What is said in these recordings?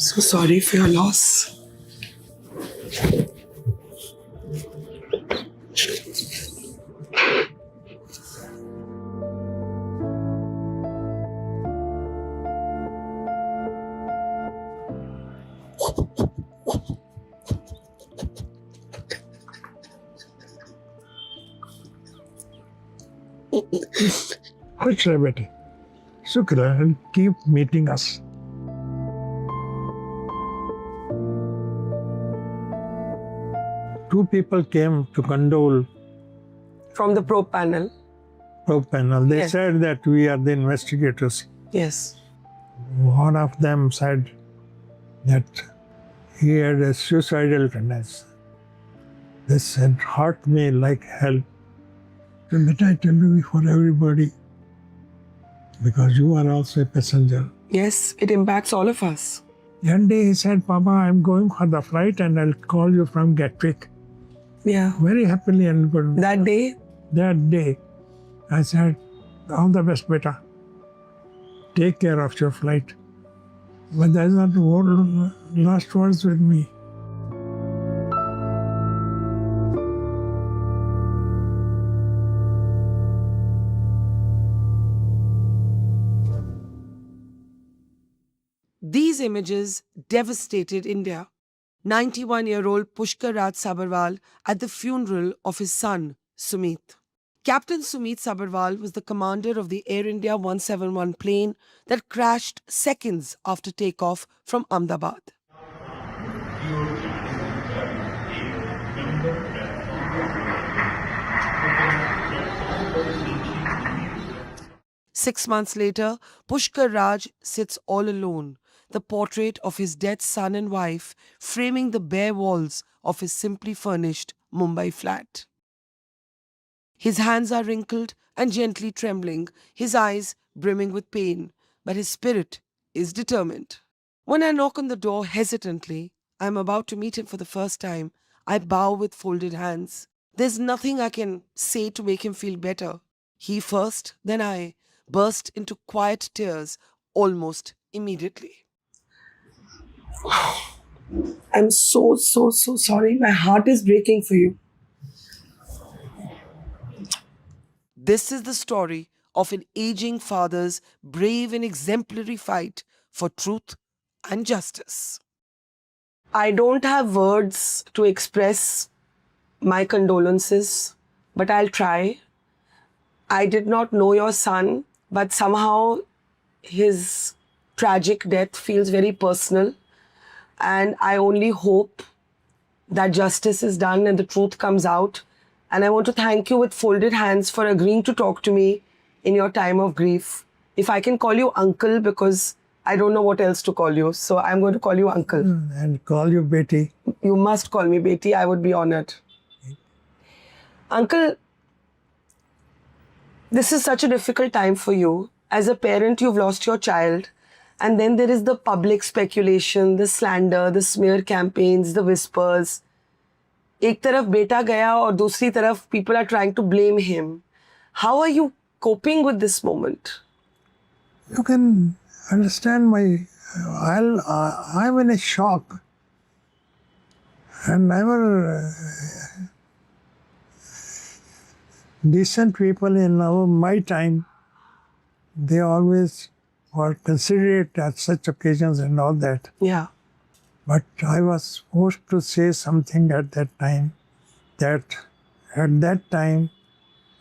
So sorry for your loss. खुश रहे बेटे, शुक्र है, and keep meeting us. Two people came to condole From the probe panel. panel. They Yes. said that we are the investigators. Yes. One of them said that he had a suicidal tendency. This had hurt me like hell. So that I tell you for everybody, because you are also a passenger. Yes, it impacts all of us. One day he said, Papa, I'm going for the flight and I'll call you from Gatwick. Yeah. Very happily and good. That day, That day, I said, all the best, beta. Take care of your flight. But that's not the last words with me. these images devastated India. 91-year-old Pushkar Raj Sabharwal at the funeral of his son, Sumeet. Captain Sumeet Sabarwal was the commander of the Air India 171 plane that crashed seconds after takeoff from Ahmedabad. Six months later, Pushkar Raj sits all alone, the portrait of his dead son and wife framing the bare walls of his simply furnished Mumbai flat. His hands are wrinkled and gently trembling, his eyes brimming with pain, but his spirit is determined. When I knock on the door hesitantly, I am about to meet him for the first time. I bow with folded hands. There's nothing I can say to make him feel better. He first, then I, burst into quiet tears almost immediately. I'm so sorry. My heart is breaking for you. This is the story of an aging father's brave and exemplary fight for truth and justice. I don't have words to express my condolences, but I'll try. I did not know your son, but somehow his tragic death feels very personal. And I only hope that justice is done and the truth comes out. And I want to thank you with folded hands for agreeing to talk to me in your time of grief. If I can call you uncle, because I don't know what else to call you. So I'm going to call you uncle. And call you Betty. You must call me Betty. I would be honored. Uncle, this is such a difficult time for you. As a parent, you've lost your child. And then there is the public speculation, the slander, the smear campaigns, the whispers. एक तरफ बेटा गया और दूसरी तरफ people are trying to blame him. How are you coping with this moment? You can understand I'm in a shock. And never decent people in my time, they always were considerate at such occasions and all that. Yeah. But I was forced to say something at that time, that at that time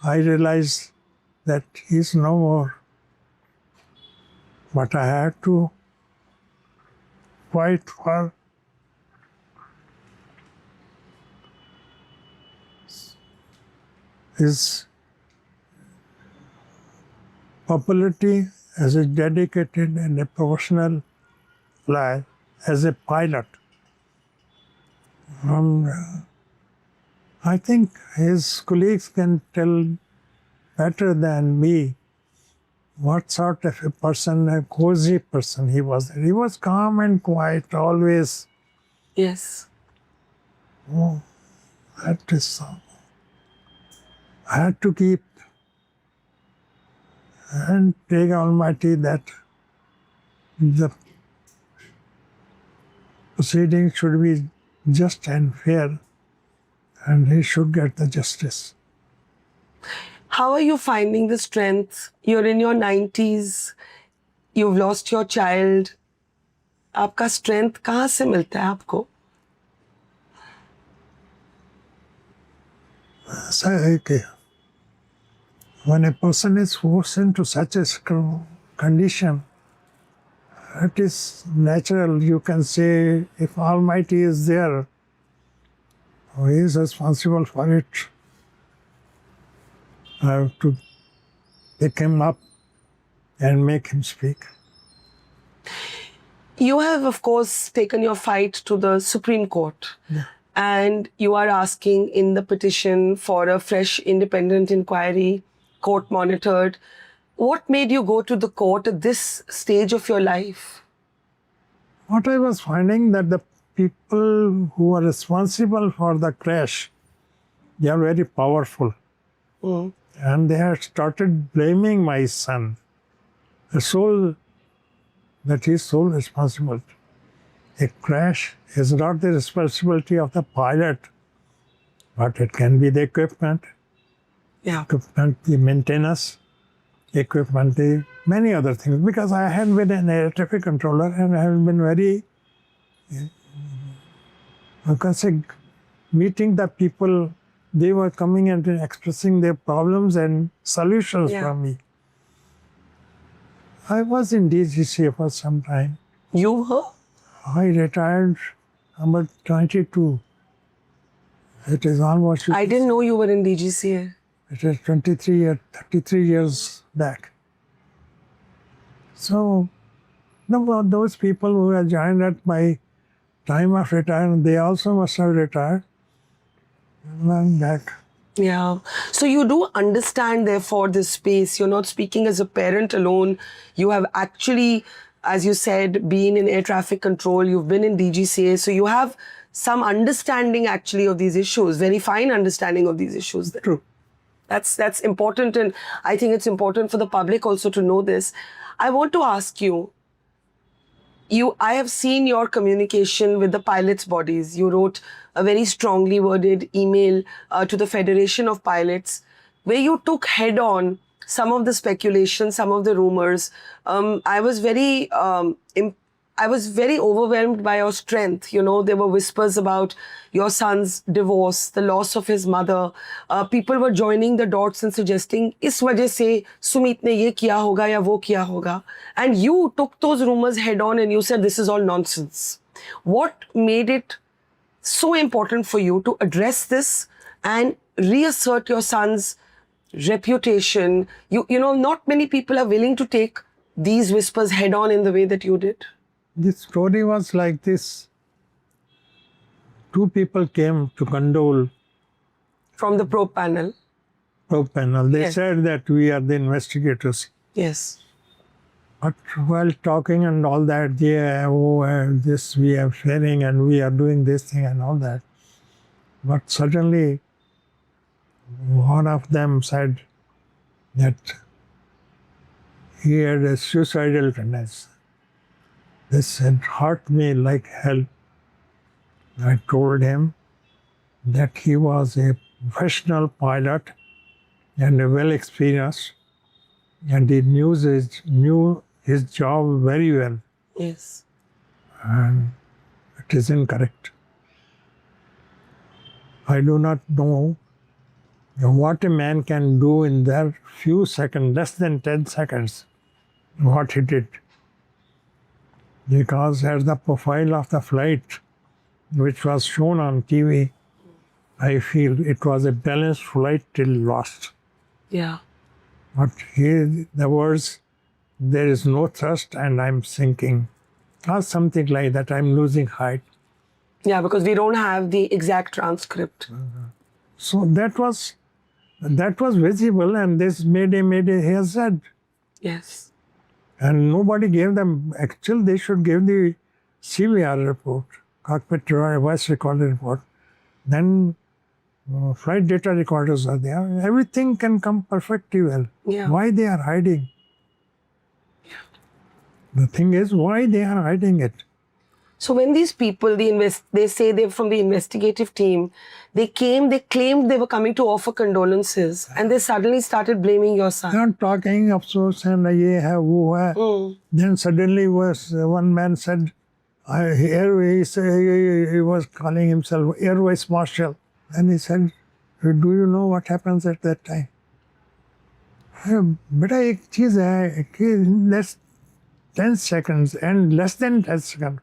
I realized that he's no more. But I had to fight for his popularity as a dedicated and a professional life, as a pilot. I think his colleagues can tell better than me what sort of a person, a cozy person he was. He was calm and quiet, always. Yes. Oh, I had to keep and pray Almighty that the proceedings should be just and fair, and he should get the justice. How are you finding the strength? You're in your 90s. You've lost your child. आपका strength कहाँ से मिलता है आपको? When a person is forced into such a condition, it is natural. You can say, if Almighty is there, He is responsible for it. I have to pick him up and make him speak. You have, of course, taken your fight to the Supreme Court. Yeah. And you are asking in the petition for a fresh independent inquiry, court monitored. What made you go to the court at this stage of your life? What I was finding that the people who are responsible for the crash, they are very powerful. Mm. And they had started blaming my son, that he is sole responsible. A crash is not the responsibility of the pilot, but it can be the equipment, Yeah. the maintenance, equipment, the many other things. Because I had been an air traffic controller and I have been very, you can say, meeting the people. They were coming and expressing their problems and solutions from me. I was in DGCA for some time. You were? I retired about 22. It is almost... I didn't know you were in DGCA. It is 33 years back. So, those people who had joined at my time of retirement, they also must have retired long back. Yeah. So you do understand, therefore, this space. You're not speaking as a parent alone. You have actually, as you said, been in air traffic control. You've been in DGCA. So you have some understanding, actually, of these issues. Very fine understanding of these issues. True. That's important. And I think it's important for the public also to know this. I want to ask you, I have seen your communication with the pilots' bodies. You wrote a very strongly worded email to the Federation of Pilots, where you took head on some of the speculation, some of the rumors. I was very overwhelmed by your strength. You know, there were whispers about your son's divorce, the loss of his mother. People were joining the dots and suggesting, इस वजह से सुमीत ने ये किया होगा या वो किया होगा. And you took those rumors head on and you said, this is all nonsense. What made it so important for you to address this and reassert your son's reputation? You know, not many people are willing to take these whispers head on in the way that you did. The story was like this. Two people came to condole. From the probe panel. Probe panel. They Yes. said that we are the investigators. Yes. But while talking and all that, this we are sharing and we are doing this thing and all that. But suddenly, one of them said that he had a suicidal tendency. This had hurt me like hell. I told him that he was a professional pilot and a well-experienced, and he knew his job very well. Yes. And it is incorrect. I do not know what a man can do in that few seconds, less than 10 seconds, what he did. Because as the profile of the flight, which was shown on TV, I feel it was a balanced flight till lost. Yeah. But here the words, there is no thrust and I'm sinking, or something like that, I'm losing height. Yeah, because we don't have the exact transcript. So that was visible, and this made a hazard. Yes. And nobody gave them, actually they should give the CVR report, cockpit voice recorder report. Then flight data recorders are there. Everything can come perfectly well. Yeah. Why they are hiding? The thing is, why they are hiding it? So when these people, they say they're from the investigative team, they claimed they were coming to offer condolences, and they suddenly started blaming your son. Not talking, afsos and ye hai, wo hai. Then suddenly one man said, he was calling himself Air Vice Marshal. And he said, do you know what happens at that time? Beta, ek cheez hai कि less 10 seconds and less than 10 seconds.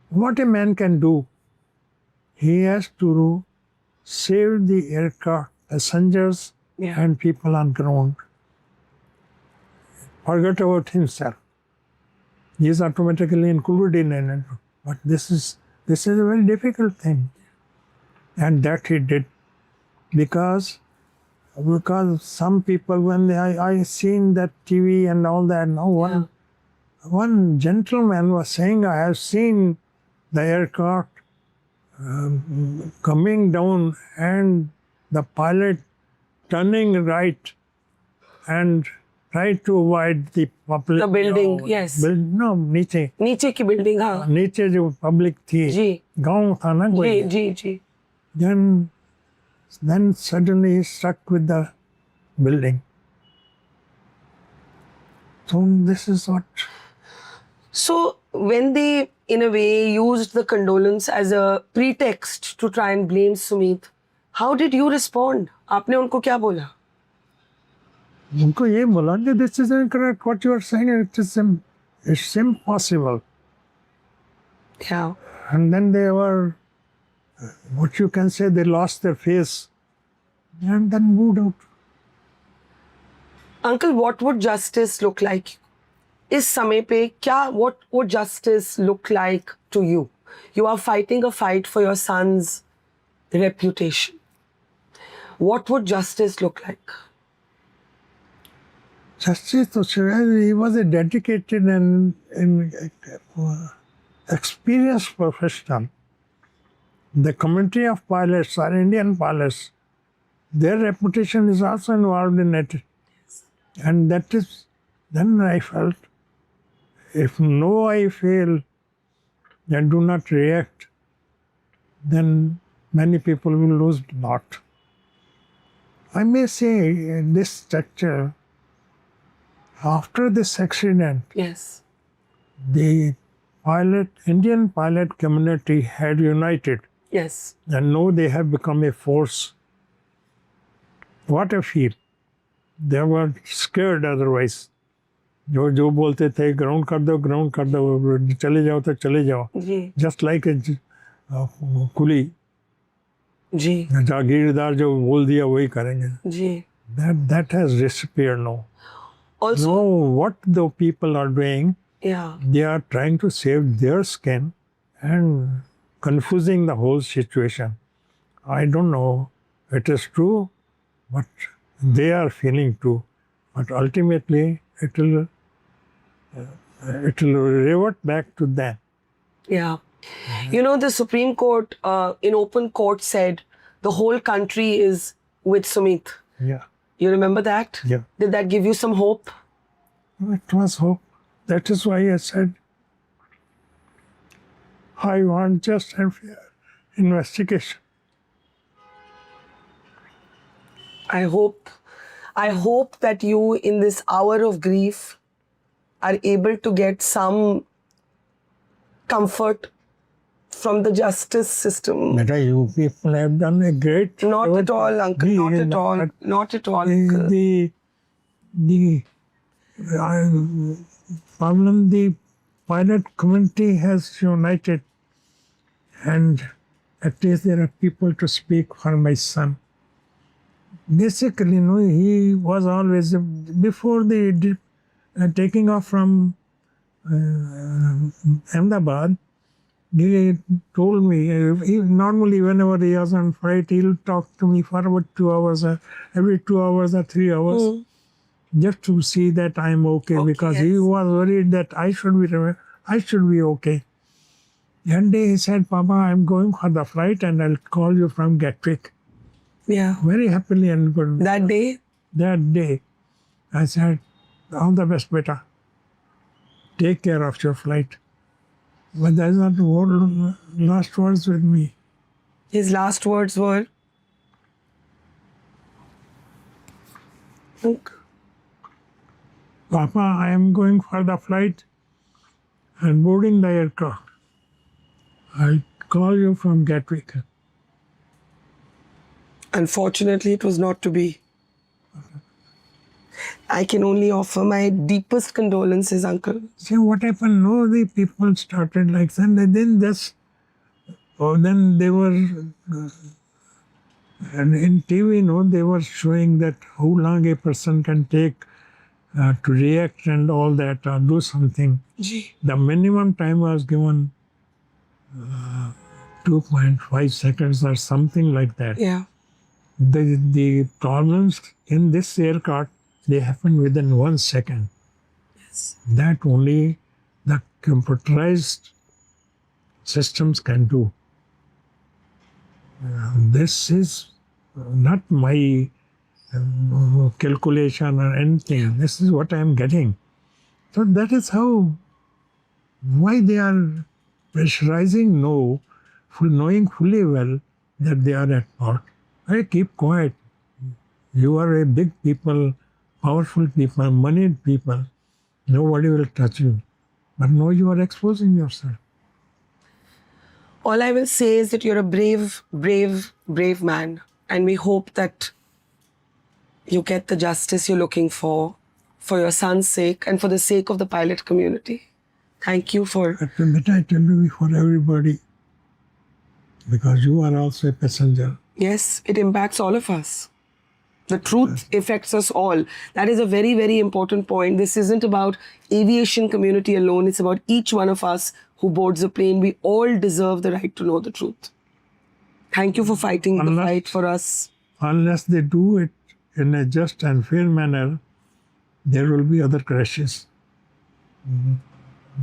What a man can do, he has to save the aircraft, passengers and people on ground. Forget about himself. He is automatically included in it. But this is a very difficult thing. And that he did. Because some people, when I seen that TV and all that, one gentleman was saying, I have seen the aircraft coming down and the pilot turning right and try to avoid the public. The building, yes. No, नीचे. नीचे की building, हाँ. नीचे जो public थी. जी. गांव था ना कोई. जी. Then suddenly he struck with the building. So this is what. So when they, in a way, used the condolence as a pretext to try and blame Sumeet, how did you respond? आपने उनको क्या बोला? उनको ये बोला कि this is incorrect. What you are saying, it's impossible. Yeah. And then they were, what you can say, they lost their face and then moved out. Uncle, what would justice look like? इस समय पे क्या, what would justice look like to you? You are fighting a fight for your son's reputation. What would justice look like? Justice, he was a dedicated and experienced professional. The community of pilots are Indian pilots. Their reputation is also involved in it. And that is, then I felt, if I fail and do not react, then many people will lose a lot. I may say in this structure, after this accident, yes, the Indian pilot community had united. Yes. And now they have become a force. What a feel. They were scared otherwise. जो बोलते थे ground कर दो चले जाओ तो चले जाओ. Just like a कुली. जी. जागीरदार जो बोल दिया वही करेंगे. जी. That has disappeared now. Also, now what the people are doing, they are trying to save their skin and confusing the whole situation. I don't know it is true, but they are feeling too. But ultimately, it will revert back to them. Yeah. You know, the Supreme Court in open court said the whole country is with Sumeet. Yeah. You remember that? Yeah. Did that give you some hope? It was hope. That is why I said, I want just and fair investigation. I hope that you, in this hour of grief, are able to get some comfort from the justice system. But you people have done a great Not job. at all, uncle. Not at all. Not at all, uncle. The problem, the pilot community has united, and at least there are people to speak for my son. Basically, he was always, before the taking off from Ahmedabad, he told me, normally whenever he was on flight, he'll talk to me for about 2 hours, every 2 hours or 3 hours, just to see that I'm okay, because he was worried that I should be okay. One day he said, Papa, I'm going for the flight and I'll call you from Gatwick. Yeah. Very happily and good. That day? That day. I said, all the best, beta. Take care of your flight. But that's not the last words with me. His last words were, Papa, I am going for the flight and boarding the aircraft. I'll call you from Gatwick. unfortunately, it was not to be. I can only offer my deepest condolences, Uncle. See what happened? No, the people started like that. And then just, oh, then they were, and in TV, no, they were showing that how long a person can take to react and all that, or do something. Gee. The minimum time was given 2.5 seconds or something like that. Yeah. The problems in this aircraft, they happen within 1 second. Yes. That only the computerized systems can do. This is not my calculation or anything. This is what I am getting. So that is why they are pressurizing, no, knowing fully well that they are at fault. I keep quiet. You are a big people, powerful people, moneyed people. Nobody will touch you. But no, you are exposing yourself. All I will say is that you're a brave, brave, brave man. And we hope that you get the justice you're looking for your son's sake and for the sake of the pilot community. Thank you for... But I tell you, for everybody, because you are also a passenger. Yes, it impacts all of us. The truth affects us all. That is a very, very important point. This isn't about aviation community alone. It's about each one of us who boards a plane. We all deserve the right to know the truth. Thank you for fighting the fight for us. Unless they do it in a just and fair manner, there will be other crashes.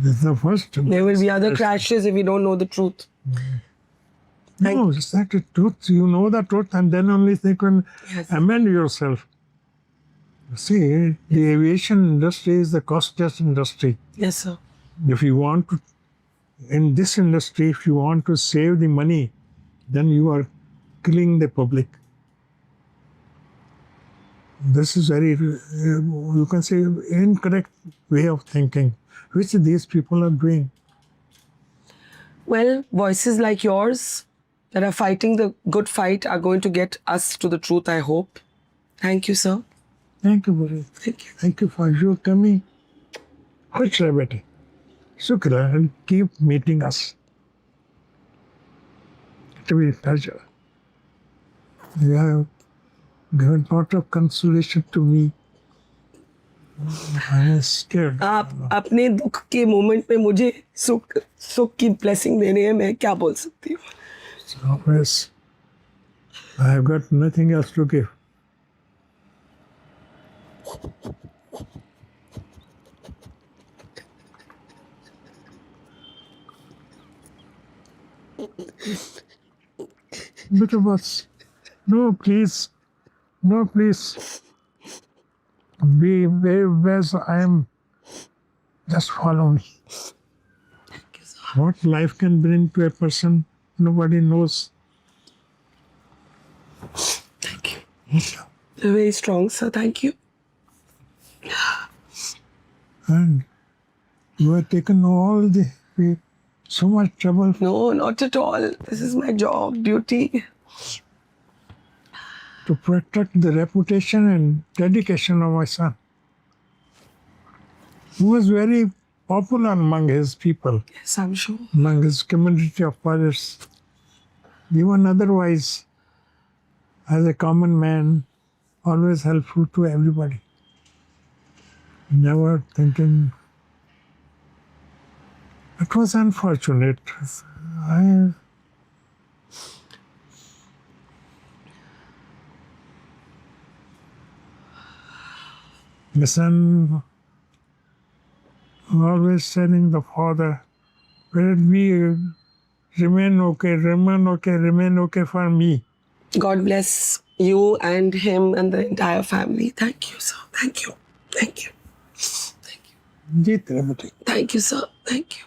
This is the first. There will be other crashes if we don't know the truth. No, it's not the truth. You know the truth, and then only they can amend yourself. See, the aviation industry is the costliest industry. Yes, sir. If you want to, in this industry, if you want to save the money, then you are killing the public. This is very, you can say, incorrect way of thinking, which these people are doing. Well, voices like yours that are fighting the good fight are going to get us to the truth, I hope. Thank you, sir. Thank you, Buri. Thank you. Thank you for your coming. Kuch rahe bete. Shukra, and keep meeting us. To be a pleasure. You have given a lot of consolation to me. I was scared. आप अपने दुख के moment में मुझे सुख की blessing दे रहे हैं. मैं क्या बोल सकती हूँ? So, yes, I have got nothing else to give. But boss, no, please, no, please. Be very best. I am. Just follow me. Thank you, sir. What life can bring to a person, nobody knows. Thank you. You're very strong, sir. Thank you. And you have taken all so much trouble. No, not at all. This is my job, duty. To protect the reputation and dedication of my son, who was very popular among his people, Yes, I'm sure. among his community of pilots. Even otherwise, as a common man, always helpful to everybody. Never thinking. It was unfortunate. The son always telling the father, "Let me remain okay, remain okay, remain okay for me." God bless you and him and the entire family. Thank you, sir. Thank you. Thank you. Thank you. Jeet rahe bete. Thank you, sir. Thank you.